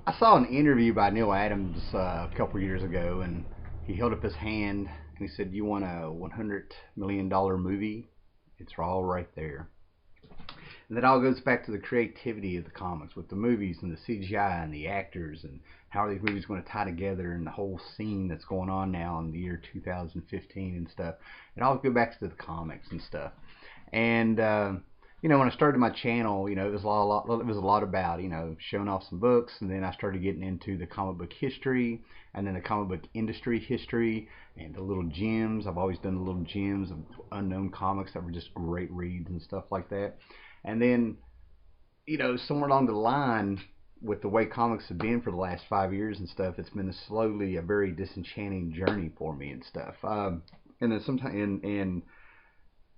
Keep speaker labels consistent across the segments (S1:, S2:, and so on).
S1: I saw an interview by Neil Adams a couple years ago, and he held up his hand and he said, "You want a $100 million movie? It's all right there." And that all goes back to the creativity of the comics with the movies and the CGI and the actors and how are these movies going to tie together and the whole scene that's going on now in the year 2015 and stuff. It all goes back to the comics and stuff. And when I started my channel, it was it was a lot about showing off some books, and then I started getting into the comic book history, and then the comic book industry history, and the little gems. I've always done the little gems of unknown comics that were just great reads and stuff like that. And then, somewhere along the line, with the way comics have been for the last 5 years and stuff, it's been slowly a very disenchanting journey for me and stuff. And then sometimes, and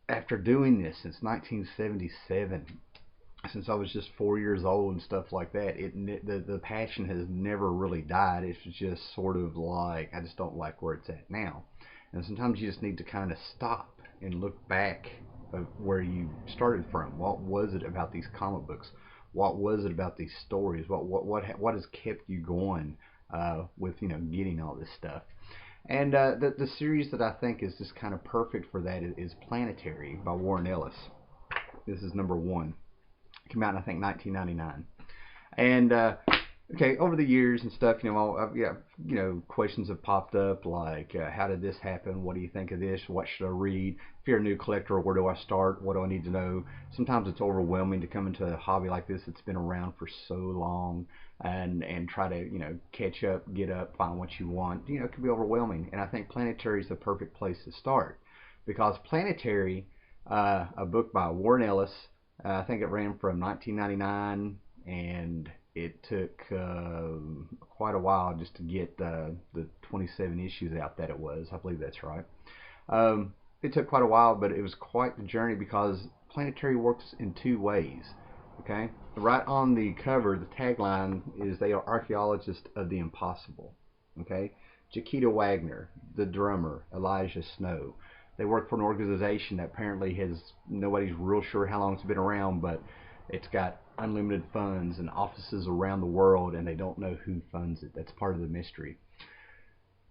S1: after doing this since 1977, since I was just 4 years old and stuff like that, the passion has never really died. It's just sort of like I just don't like where it's at now, and sometimes you just need to kind of stop and look back of where you started from. What was it about these comic books? What was it about these stories? What has kept you going with getting all this stuff? And the series that I think is just kind of perfect for that is Planetary by Warren Ellis. This is number one. It came out in I think 1999. And okay, over the years and stuff, questions have popped up like, how did this happen? What do you think of this? What should I read? If you're a new collector, where do I start? What do I need to know? Sometimes it's overwhelming to come into a hobby like this that's been around for so long and try to catch up, get up, find what you want. It can be overwhelming, and I think Planetary is the perfect place to start because Planetary, a book by Warren Ellis, I think it ran from 1999 and it took quite a while just to get the 27 issues out that it was. I believe that's right. It took quite a while, but it was quite the journey because Planetary works in two ways. Okay, right on the cover, the tagline is "They are archaeologists of the impossible." Okay, Jaquita Wagner, the drummer, Elijah Snow. They work for an organization that apparently nobody's real sure how long it's been around, but it's got unlimited funds and offices around the world, and they don't know who funds it. That's part of the mystery.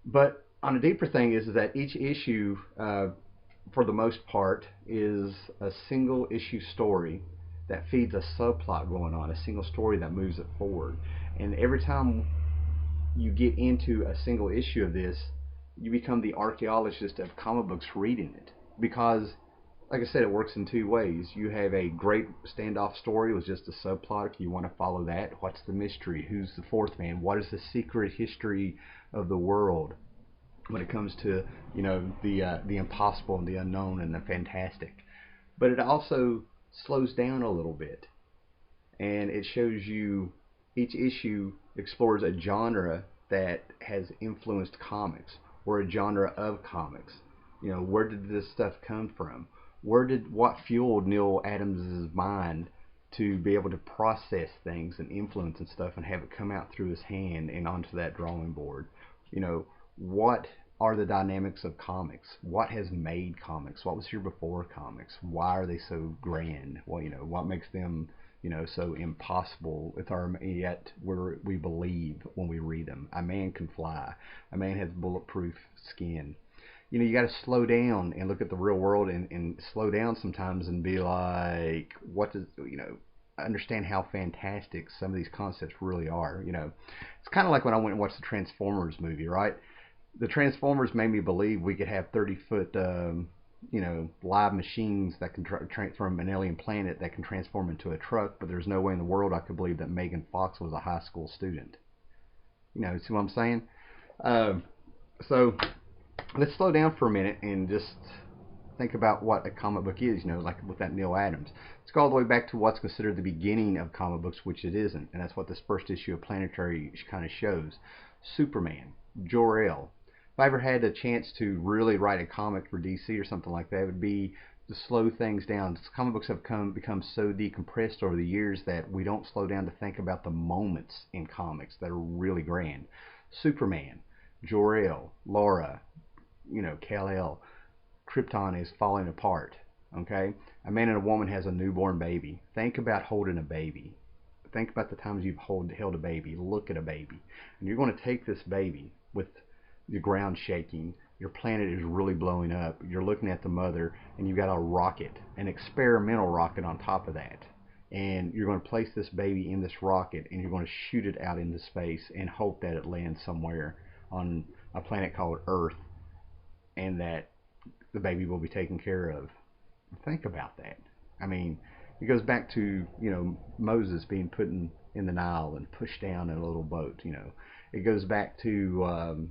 S1: But on a deeper thing is that each issue, for the most part, is a single issue story that feeds a subplot going on, a single story that moves it forward. And every time you get into a single issue of this, you become the archaeologist of comic books reading it. Because like I said, it works in two ways. You have a great standoff story with just a subplot. If you want to follow that, what's the mystery? Who's the fourth man? What is the secret history of the world when it comes to the impossible and the unknown and the fantastic? But it also slows down a little bit, and it shows you each issue explores a genre that has influenced comics or a genre of comics. Where did this stuff come from? What fueled Neil Adams' mind to be able to process things and influence and stuff and have it come out through his hand and onto that drawing board? What are the dynamics of comics? What has made comics? What was here before comics? Why are they so grand? Well, what makes them, so impossible with yet we believe when we read them. A man can fly. A man has bulletproof skin. You got to slow down and look at the real world and slow down sometimes and be like, what does, understand how fantastic some of these concepts really are. It's kind of like when I went and watched the Transformers movie, right? The Transformers made me believe we could have 30-foot, live machines that can from an alien planet that can transform into a truck, but there's no way in the world I could believe that Megan Fox was a high school student. See what I'm saying? So let's slow down for a minute and just think about what a comic book is, like with that Neil Adams. Let's go all the way back to what's considered the beginning of comic books, which it isn't, and that's what this first issue of Planetary kind of shows. Superman, Jor-El. If I ever had a chance to really write a comic for DC or something like that, it would be to slow things down. Comic books have become so decompressed over the years that we don't slow down to think about the moments in comics that are really grand. Superman, Jor-El, Laura, Kal-El. Krypton is falling apart. Okay, a man and a woman has a newborn baby. Think about holding a baby. Think about the times you've held a baby, look at a baby, and you're going to take this baby with the ground shaking, your planet is really blowing up, you're looking at the mother, and you've got a rocket, an experimental rocket on top of that. And you're going to place this baby in this rocket, and you're going to shoot it out into space and hope that it lands somewhere on a planet called Earth, and that the baby will be taken care of. Think about that. I mean, it goes back to, Moses being put in the Nile and pushed down in a little boat. It goes back to,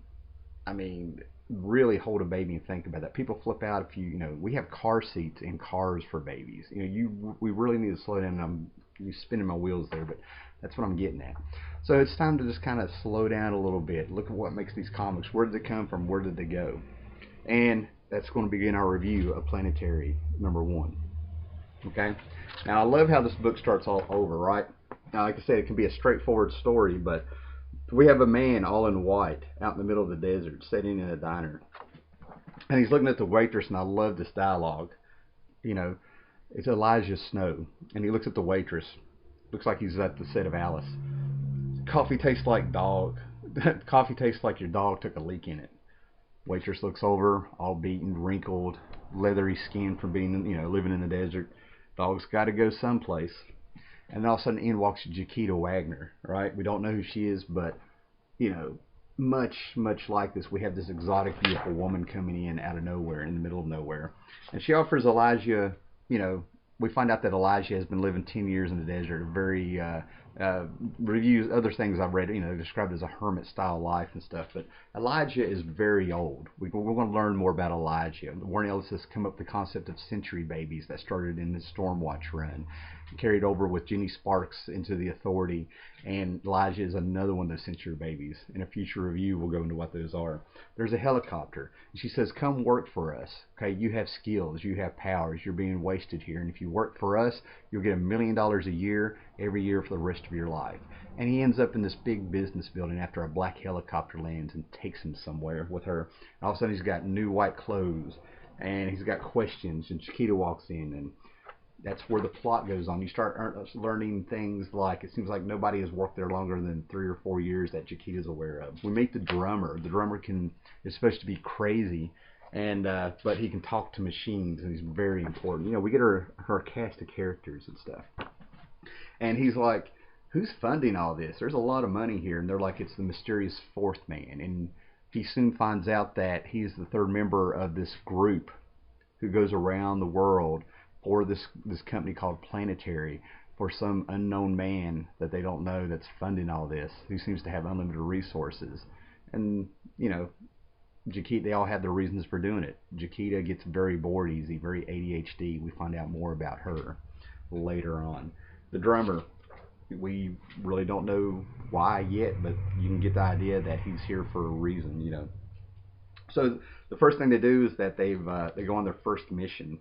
S1: I mean, really hold a baby and think about that. People flip out if we have car seats in cars for babies. We really need to slow down. I'm spinning my wheels there, but that's what I'm getting at. So it's time to just kind of slow down a little bit. Look at what makes these comics. Where did they come from? Where did they go? And that's going to begin our review of Planetary #1. Okay? Now, I love how this book starts all over, right? Now, like I said, it can be a straightforward story, but we have a man all in white out in the middle of the desert sitting in a diner. And he's looking at the waitress, and I love this dialogue. It's Elijah Snow, and he looks at the waitress. Looks like he's at the set of Alice. Coffee tastes like dog. Coffee tastes like your dog took a leak in it. Waitress looks over, all beaten, wrinkled, leathery skin from being, living in the desert. Dog's got to go someplace. And then all of a sudden in walks Jaquita Wagner, right? We don't know who she is, but, much like this, we have this exotic, beautiful woman coming in out of nowhere, in the middle of nowhere. And she offers Elijah, we find out that Elijah has been living 10 years in the desert, very reviews, other things I've read, described as a hermit-style life and stuff. But Elijah is very old. We're going to learn more about Elijah. Warren Ellis has come up with the concept of century babies that started in his Stormwatch run, carried over with Jenny Sparks into the Authority, and Elijah is another one of those century babies. In a future review, we'll go into what those are. There's a helicopter, and she says, "Come work for us. Okay, you have skills, you have powers. You're being wasted here, and if you work for us, you'll get $1 million a year, every year for the rest of your life." And he ends up in this big business building after a black helicopter lands and takes him somewhere with her. And all of a sudden, he's got new white clothes, and he's got questions, and Chiquita walks in, and that's where the plot goes on. You start learning things like, it seems like nobody has worked there longer than 3 or 4 years that Chiquita's aware of. We meet the drummer. The drummer is supposed to be crazy, and but he can talk to machines, and he's very important. We get her cast of characters and stuff. And he's like, "Who's funding all this? There's a lot of money here." And they're like, "It's the mysterious fourth man." And he soon finds out that he's the third member of this group who goes around the world for this company called Planetary, for some unknown man that they don't know that's funding all this, who seems to have unlimited resources. And, Jaquita, they all have their reasons for doing it. Jaquita gets very bored easy, very ADHD. We find out more about her later on. The drummer, we really don't know why yet, but you can get the idea that he's here for a reason, So the first thing they do is that they go on their first mission.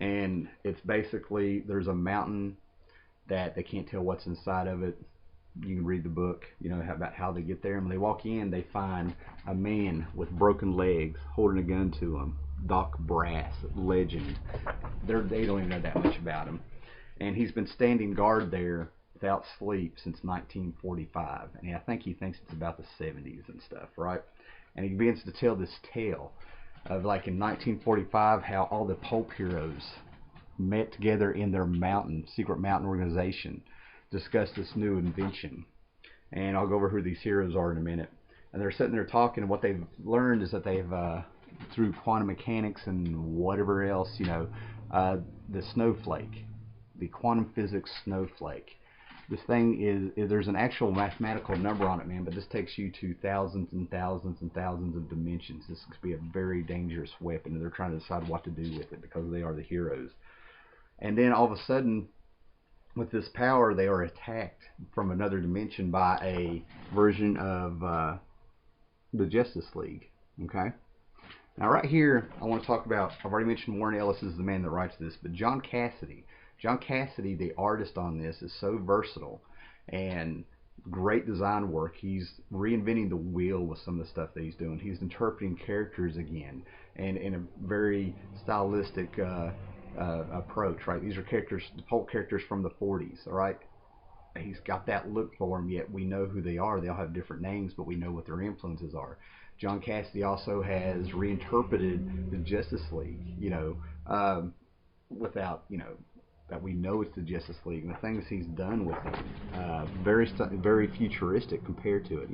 S1: And it's basically, there's a mountain that they can't tell what's inside of it. You can read the book, about how they get there. And when they walk in, they find a man with broken legs holding a gun to him. Doc Brass, legend. They don't even know that much about him. And he's been standing guard there without sleep since 1945. And I think he thinks it's about the 70s and stuff, right? And he begins to tell this tale of, like, in 1945, how all the pulp heroes met together in their secret mountain organization, discussed this new invention. And I'll go over who these heroes are in a minute. And they're sitting there talking, and what they've learned is that they've, through quantum mechanics and whatever else, the snowflake, the quantum physics snowflake. This thing is there's an actual mathematical number on it, man, but this takes you to thousands and thousands and thousands of dimensions. This could be a very dangerous weapon, and they're trying to decide what to do with it because they are the heroes. And then all of a sudden, with this power, they are attacked from another dimension by a version of the Justice League. Okay? Now right here, I want to talk about, I've already mentioned Warren Ellis is the man that writes this, but John Cassidy, the artist on this, is so versatile and great design work. He's reinventing the wheel with some of the stuff that he's doing. He's interpreting characters again, and in a very stylistic approach, right? These are characters, whole characters from the 40s, all right? he's got that look for him, yet we know who they are. They all have different names, but we know what their influences are. John Cassidy also has reinterpreted the Justice League, without, that we know it's the Justice League and the things he's done with it. Very futuristic compared to it,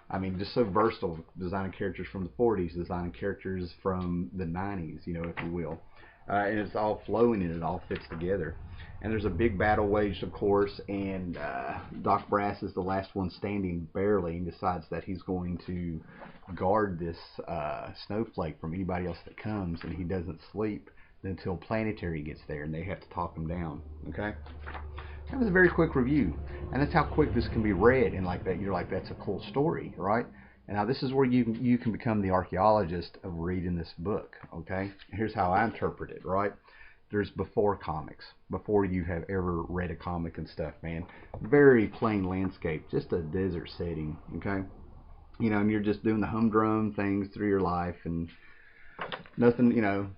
S1: I mean, just so versatile, designing characters from the 40s, designing characters from the 90s, if you will. And it's all flowing and it all fits together. And there's a big battle waged, of course, and Doc Brass is the last one standing, barely, and decides that he's going to guard this snowflake from anybody else that comes, and he doesn't sleep until Planetary gets there, and they have to talk him down. Okay? That was a very quick review, and that's how quick this can be read, and like that, you're like, that's a cool story, right? And now this is where you can become the archaeologist of reading this book, okay? Here's how I interpret it, right? There's before comics, before you have ever read a comic and stuff, man. Very plain landscape, just a desert setting, okay? And you're just doing the humdrum things through your life, and nothing,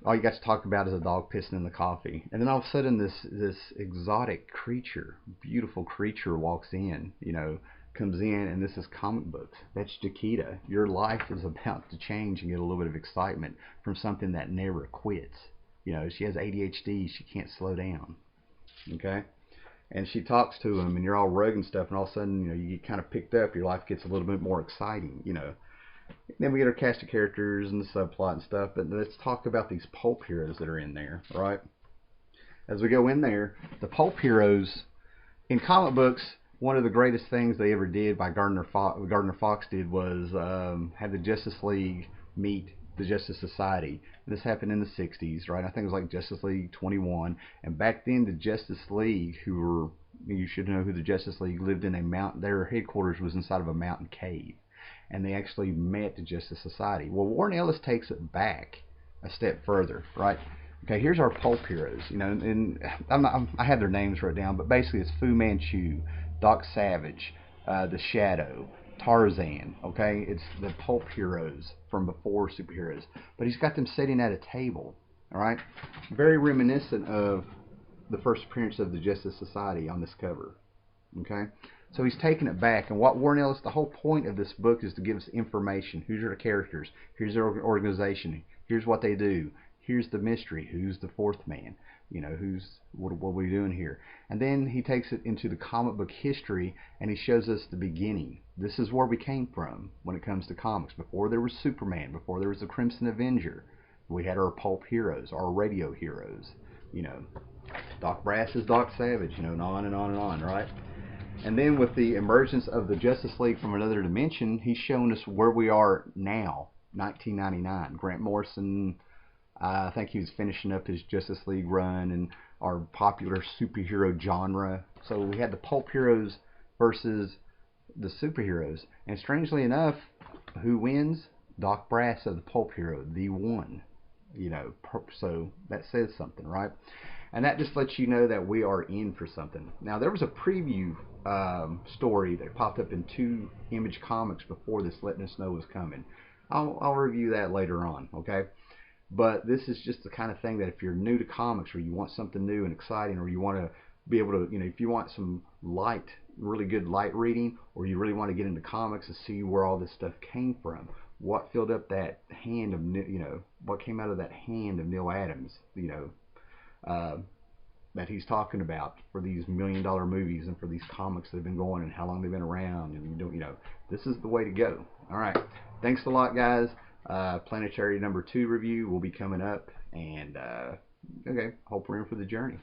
S1: all you got to talk about is a dog pissing in the coffee. And then all of a sudden this exotic creature, beautiful creature walks in, comes in, and this is comic books. That's Chiquita. Your life is about to change and get a little bit of excitement from something that never quits. She has ADHD. She can't slow down. Okay? And she talks to him, and you're all rugged and stuff, and all of a sudden, you get kind of picked up. Your life gets a little bit more exciting, Then we get our cast of characters and the subplot and stuff, but let's talk about these pulp heroes that are in there, right? As we go in there, the pulp heroes, in comic books, one of the greatest things they ever did by Gardner Fox did was have the Justice League meet the Justice Society. And this happened in the 60s, right? I think it was like Justice League 21. And back then, the Justice League, you should know who the Justice League lived in a mountain. Their headquarters was inside of a mountain cave. And they actually met the Justice Society. Well, Warren Ellis takes it back a step further, right? Okay, here's our pulp heroes, and I have their names wrote down, but basically it's Fu Manchu, Doc Savage, The Shadow, Tarzan, okay? It's the pulp heroes from before superheroes. But he's got them sitting at a table, all right? Very reminiscent of the first appearance of the Justice Society on this cover, okay? So he's taking it back, and what Warren Ellis, the whole point of this book is to give us information. Who's their characters? Here's their organization. Here's what they do. Here's the mystery. Who's the fourth man? What are we doing here? And then he takes it into the comic book history, and he shows us the beginning. This is where we came from when it comes to comics. Before there was Superman, before there was the Crimson Avenger, we had our pulp heroes, our radio heroes. Doc Brass is Doc Savage, and on and on and on, right? And then with the emergence of the Justice League from another dimension, he's shown us where we are now, 1999. Grant Morrison, I think he was finishing up his Justice League run and our popular superhero genre. So we had the pulp heroes versus the superheroes. And strangely enough, who wins? Doc Brass of the pulp hero, the one. So that says something, right? And that just lets you know that we are in for something. Now, there was a preview story that popped up in 2 Image Comics before this, letting us know was coming. I'll review that later on, okay? But this is just the kind of thing that if you're new to comics, or you want something new and exciting, or you want to be able to, if you want some really good light reading, or you really want to get into comics and see where all this stuff came from, what filled up that hand of, what came out of that hand of Neil Adams, that he's talking about for these $1 million movies and for these comics that have been going and how long they've been around, and this is the way to go. All right, thanks a lot, guys. Planetary #2 review will be coming up, and okay, hope we're in for the journey.